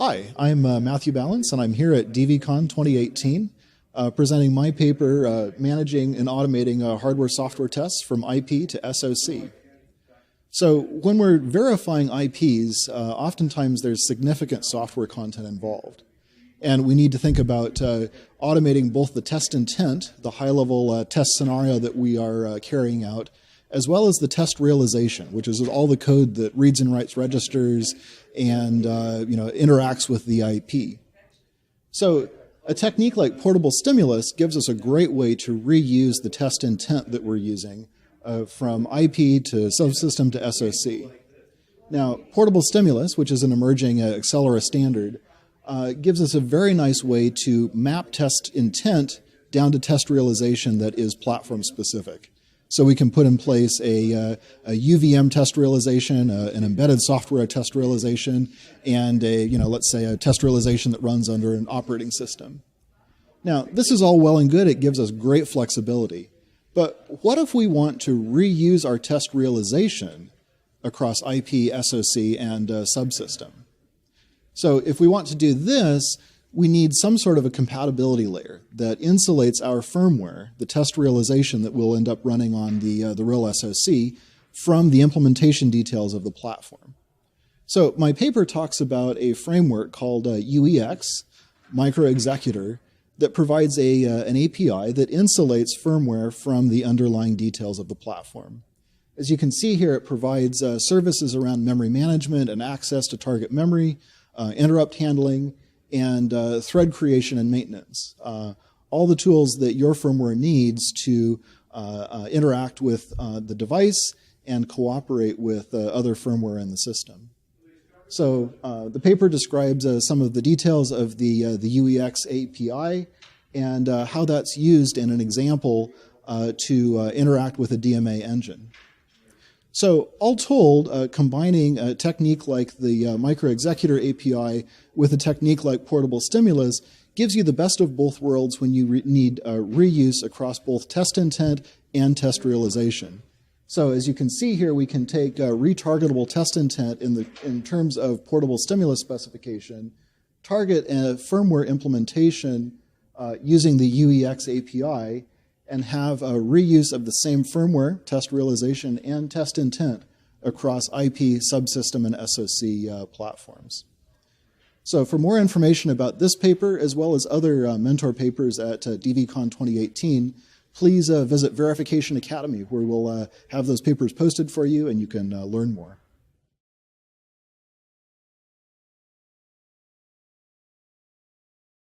Hi, I'm Matthew Balance, and I'm here at DVCon 2018 presenting my paper managing and automating hardware-software tests from IP to SoC. So when we're verifying IPs, oftentimes there's significant software content involved. And we need to think about automating both the test intent, the high-level test scenario that we are carrying out, as well as the test realization, which is all the code that reads and writes registers and interacts with the IP. So a technique like portable stimulus gives us a great way to reuse the test intent that we're using from IP to subsystem to SoC. Now, portable stimulus, which is an emerging Accelera standard, gives us a very nice way to map test intent down to test realization that is platform specific. So we can put in place a UVM test realization, an embedded software test realization, and let's say a test realization that runs under an operating system. Now, this is all well and good. It gives us great flexibility. But what if we want to reuse our test realization across IP, SoC, and subsystem? So if we want to do this, we need some sort of a compatibility layer that insulates our firmware, the test realization that will end up running on the real SoC, from the implementation details of the platform. So my paper talks about a framework called YuiX, Micro Executor, that provides an API that insulates firmware from the underlying details of the platform. As you can see here, it provides services around memory management and access to target memory, interrupt handling, and thread creation and maintenance. All the tools that your firmware needs to interact with the device and cooperate with other firmware in the system. So the paper describes some of the details of the YuiX API and how that's used in an example to interact with a DMA engine. So all told, combining a technique like the Micro Executor API with a technique like portable stimulus gives you the best of both worlds when you need reuse across both test intent and test realization. So as you can see here, we can take retargetable test intent in terms of portable stimulus specification, target a firmware implementation using the YuiX API, and have a reuse of the same firmware, test realization, and test intent across IP, subsystem, and SoC platforms. So for more information about this paper, as well as other mentor papers at DVCon 2018, please visit Verification Academy, where we'll have those papers posted for you and you can learn more.